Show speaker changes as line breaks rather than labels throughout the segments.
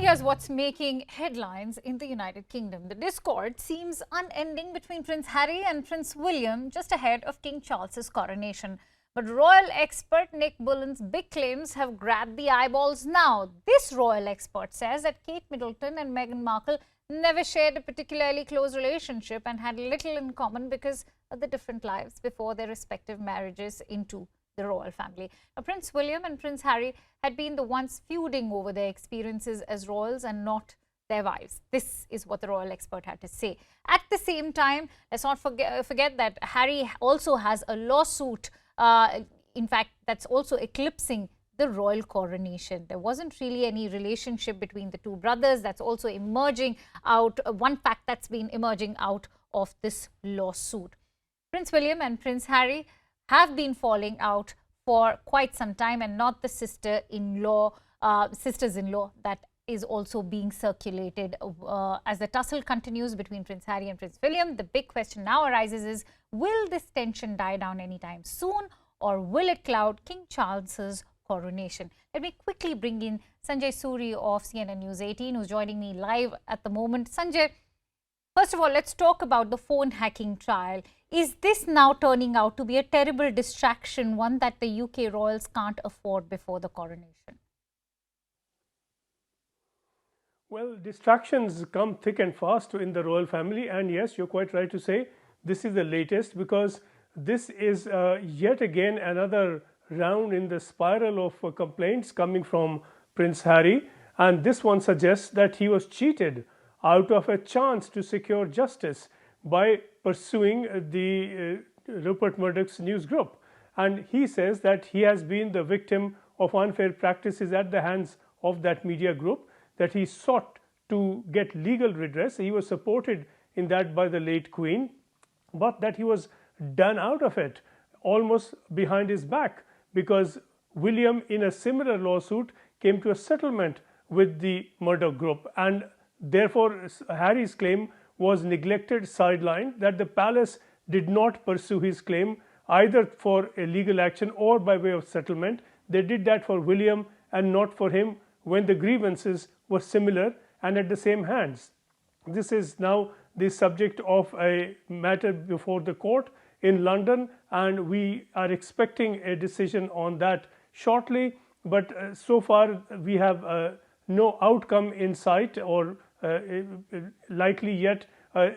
And here's what's making headlines in the United Kingdom. The discord seems unending between Prince Harry and Prince William just ahead of King Charles's coronation. But royal expert Nick Bullen's big claims have grabbed the eyeballs now. This royal expert says that Kate Middleton and Meghan Markle never shared a particularly close relationship and had little in common because of the different lives before their respective marriages into the royal family. Now, Prince William and Prince Harry had been the ones feuding over their experiences as royals and not their wives. This is what the royal expert had to say. At the same time, let's not forget that Harry also has a lawsuit, in fact, that's also eclipsing the royal coronation. There wasn't really any relationship between the two brothers. That's also emerging out, one fact that's been emerging out of this lawsuit. Prince William and Prince Harry have been falling out for quite some time, and not the sisters-in-law that is also being circulated. As the tussle continues between Prince Harry and Prince William, the big question now arises is, will this tension die down anytime soon, or will it cloud King Charles's coronation? Let me quickly bring in Sanjay Suri of CNN News 18, who's joining me live at the moment. Sanjay, first of all, let's talk about the phone hacking trial. Is this now turning out to be a terrible distraction, one that the UK royals can't afford before the coronation?
Well, distractions come thick and fast in the royal family, and yes, you're quite right to say this is the latest, because this is yet again another round in the spiral of complaints coming from Prince Harry, and this one suggests that he was cheated out of a chance to secure justice by pursuing the Rupert Murdoch's news group. And he says that he has been the victim of unfair practices at the hands of that media group, that he sought to get legal redress. He was supported in that by the late Queen, but that he was done out of it almost behind his back, because William, in a similar lawsuit, came to a settlement with the Murdoch group, and therefore Harry's claim was neglected, sidelined, that the palace did not pursue his claim either for a legal action or by way of settlement. They did that for William and not for him, when the grievances were similar and at the same hands. This is now the subject of a matter before the court in London, and we are expecting a decision on that shortly, but so far we have no outcome in sight, or likely yet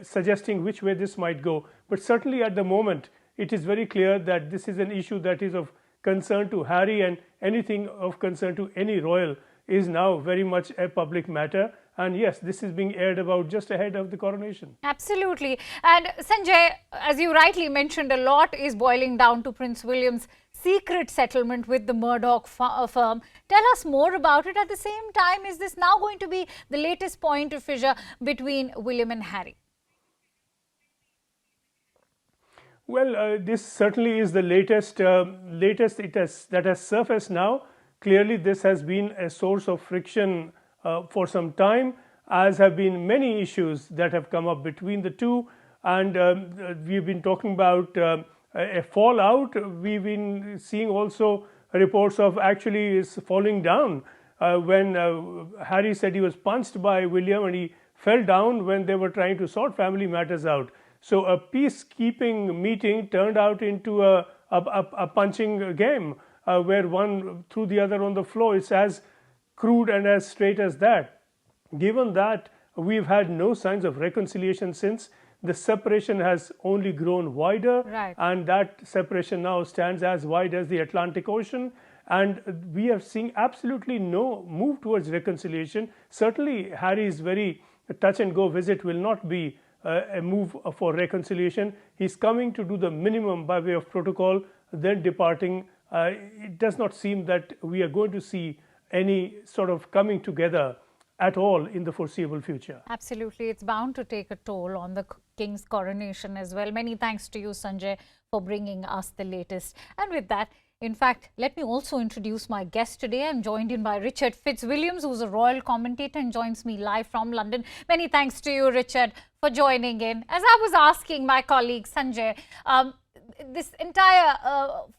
suggesting which way this might go. But certainly at the moment it is very clear that this is an issue that is of concern to Harry, and anything of concern to any royal is now very much a public matter. And yes, this is being aired about just ahead of the coronation.
Absolutely. And Sanjay, as you rightly mentioned, a lot is boiling down to Prince William's secret settlement with the Murdoch firm. Tell us more about it. At the same time, is this now going to be the latest point of fissure between William and Harry?
Well, this certainly is the latest that has surfaced now. Clearly, this has been a source of friction for some time, as have been many issues that have come up between the two, and we've been talking about a fallout. We've been seeing also reports of actually is falling down when Harry said he was punched by William and he fell down when they were trying to sort family matters out. So a peacekeeping meeting turned out into a punching game where one threw the other on the floor. It's as crude and as straight as that. Given that we've had no signs of reconciliation since, the separation has only grown wider,
right,
and that separation now stands as wide as the Atlantic Ocean, and we are seeing absolutely no move towards reconciliation. Certainly Harry's very touch and go visit will not be a move for reconciliation. He's coming to do the minimum by way of protocol, then departing. It does not seem that we are going to see any sort of coming together at all in the foreseeable future.
Absolutely. It's bound to take a toll on the King's coronation as well. Many thanks to you, Sanjay, for bringing us the latest. And with that, in fact, let me also introduce my guest today. I'm joined in by Richard Fitzwilliams, who's a royal commentator and joins me live from London. Many thanks to you, Richard, for joining in. As I was asking my colleague Sanjay, this entire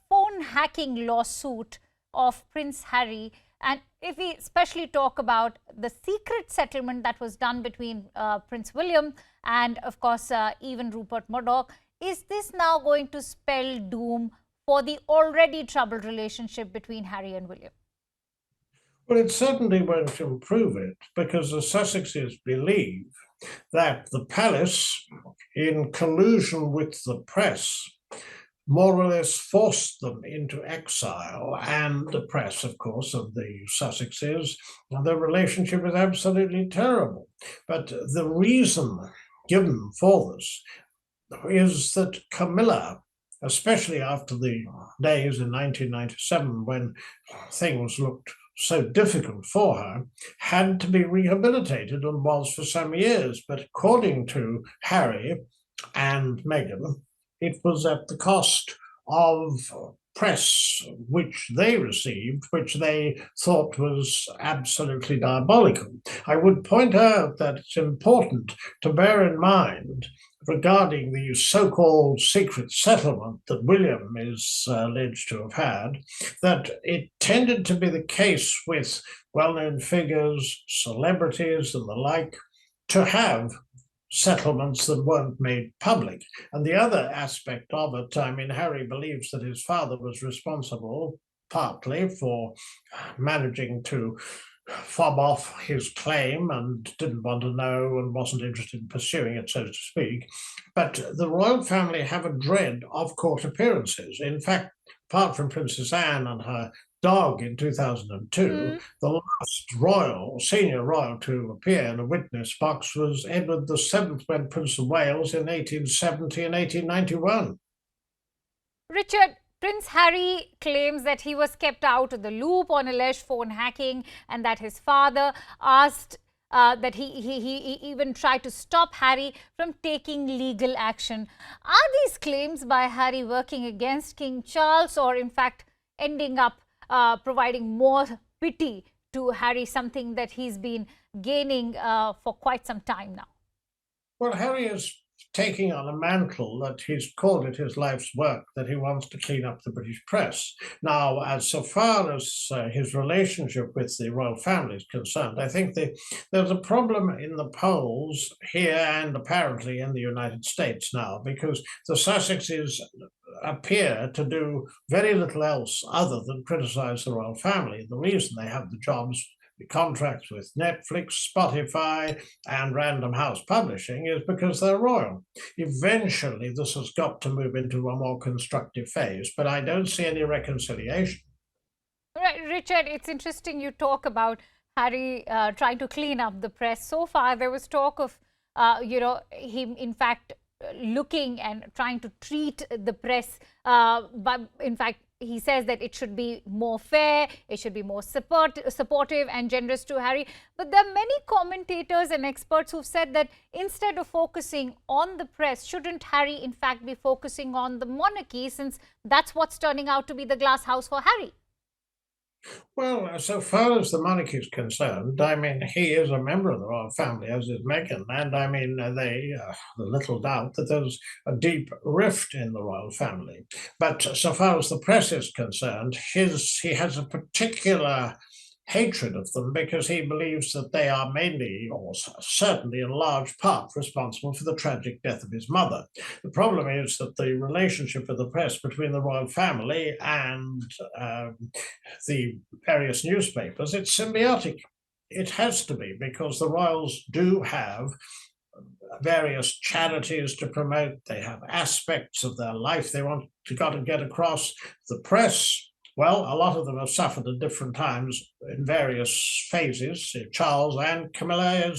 phone hacking lawsuit of Prince Harry, and if we especially talk about the secret settlement that was done between Prince William and, of course, even Rupert Murdoch, is this now going to spell doom for the already troubled relationship between Harry and William?
Well, it certainly won't improve it, because the Sussexes believe that the palace, in collusion with the press, more or less forced them into exile, and the press, of course, of the Sussexes, the relationship is absolutely terrible. But the reason given for this is that Camilla, especially after the days in 1997 when things looked so difficult for her, had to be rehabilitated and was for some years. But according to Harry and Meghan, it was at the cost of press which they received, which they thought was absolutely diabolical. I would point out that it's important to bear in mind regarding the so-called secret settlement that William is alleged to have had, that it tended to be the case with well-known figures, celebrities and the like, to have settlements that weren't made public. And the other aspect of it, I mean, Harry believes that his father was responsible partly for managing to fob off his claim and didn't want to know and wasn't interested in pursuing it, so to speak. But the royal family have a dread of court appearances. In fact, apart from Princess Anne and her dog in 2002, the last senior royal to appear in a witness box was Edward VII when Prince of Wales in 1870 and 1891.
Richard, Prince Harry claims that he was kept out of the loop on alleged phone hacking and that his father asked that he even tried to stop Harry from taking legal action. Are these claims by Harry working against King Charles, or in fact ending up providing more pity to Harry, something that he's been gaining for quite some time now?
Well, Harry is taking on a mantle that he's called it his life's work, that he wants to clean up the British press. Now, as so far as his relationship with the royal family is concerned, I think there's a problem in the polls here and apparently in the United States now, because the Sussexes appear to do very little else other than criticize the royal family. The reason they have the jobs, the contracts with Netflix, Spotify, and Random House Publishing is because they're royal. Eventually, this has got to move into a more constructive phase, but I don't see any reconciliation.
Right, Richard, it's interesting you talk about Harry trying to clean up the press. So far, there was talk of, him in fact looking and trying to treat the press, but in fact, he says that it should be more fair, it should be more supportive and generous to Harry. But there are many commentators and experts who've said that instead of focusing on the press, shouldn't Harry in fact be focusing on the monarchy, since that's what's turning out to be the glass house for Harry?
Well, so far as the monarchy is concerned, I mean, he is a member of the royal family, as is Meghan, and I mean, little doubt that there's a deep rift in the royal family. But so far as the press is concerned, he has a particular hatred of them because he believes that they are mainly, or certainly in large part, responsible for the tragic death of his mother. The problem is that the relationship of the press between the royal family and the various newspapers, it's symbiotic. It has to be, because the royals do have various charities to promote. They have aspects of their life they want to get across. The press, well, a lot of them have suffered at different times in various phases. Charles and Camilla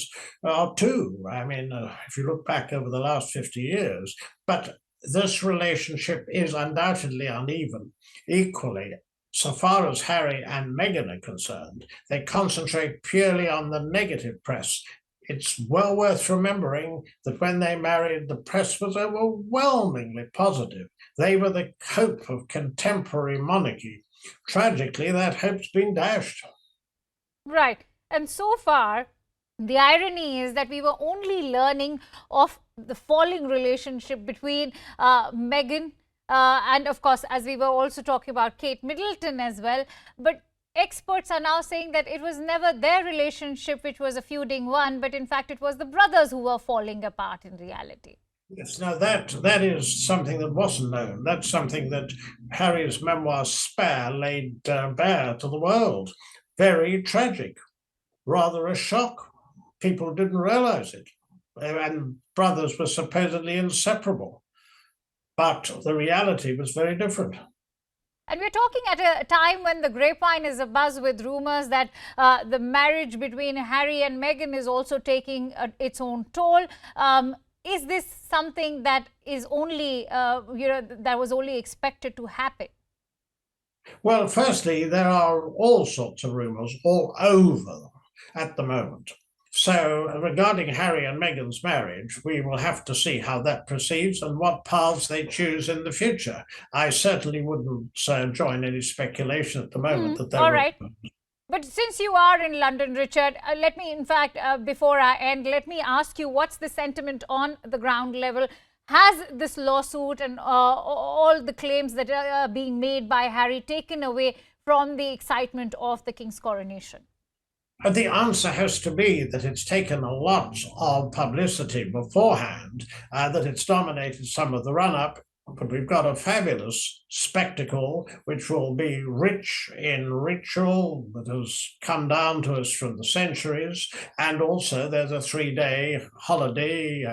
are too. I mean, if you look back over the last 50 years, but this relationship is undoubtedly uneven. Equally, so far as Harry and Meghan are concerned, they concentrate purely on the negative press. It's well worth remembering that when they married, the press was overwhelmingly positive. They were the hope of contemporary monarchy. Tragically, that hope's been dashed.
Right. And so far, the irony is that we were only learning of the falling relationship between Meghan and, of course, as we were also talking about Kate Middleton as well. But experts are now saying that it was never their relationship which was a feuding one, but in fact it was the brothers who were falling apart in reality.
Yes, now that is something that wasn't known. That's something that Harry's memoir Spare laid bare to the world. Very tragic, rather a shock. People didn't realize it. And brothers were supposedly inseparable. But the reality was very different.
And we're talking at a time when the grapevine is abuzz with rumors that the marriage between Harry and Meghan is also taking its own toll. Is this something that is only, that was only expected to happen?
Well, firstly, there are all sorts of rumors all over at the moment. So, regarding Harry and Meghan's marriage, we will have to see how that proceeds and what paths they choose in the future. I certainly wouldn't join any speculation at the moment that they
all right. But since you are in London, Richard, let me, in fact, before I end, let me ask you, what's the sentiment on the ground level? Has this lawsuit and all the claims that are being made by Harry taken away from the excitement of the King's coronation?
The answer has to be that it's taken a lot of publicity beforehand, that it's dominated some of the run-up, but we've got a fabulous spectacle which will be rich in ritual that has come down to us from the centuries, and also there's a 3-day holiday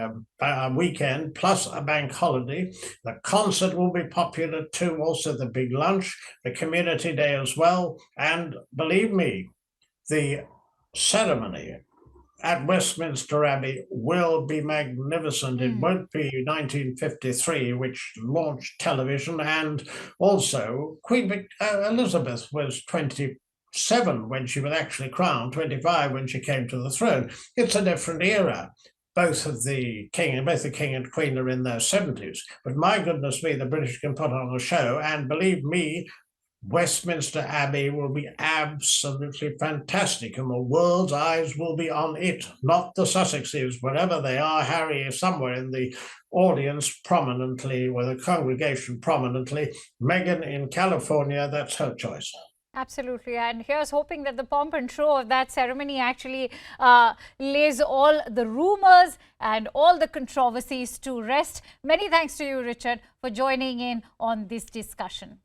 weekend plus a bank holiday. The concert will be popular too, also the big lunch, the community day as well, and believe me, the ceremony at Westminster Abbey will be magnificent. It won't be 1953, which launched television, and also Queen Elizabeth was 27 when she was actually crowned, 25 when she came to the throne. It's a different era. Both the king and queen are in their 70s. But my goodness me, the British can put on a show, and believe me, Westminster Abbey will be absolutely fantastic, and the world's eyes will be on it, not the Sussexes. Wherever they are, Harry is somewhere in the audience prominently, or the congregation prominently. Meghan in California, that's her choice.
Absolutely. And here's hoping that the pomp and show of that ceremony actually lays all the rumors and all the controversies to rest. Many thanks to you, Richard, for joining in on this discussion.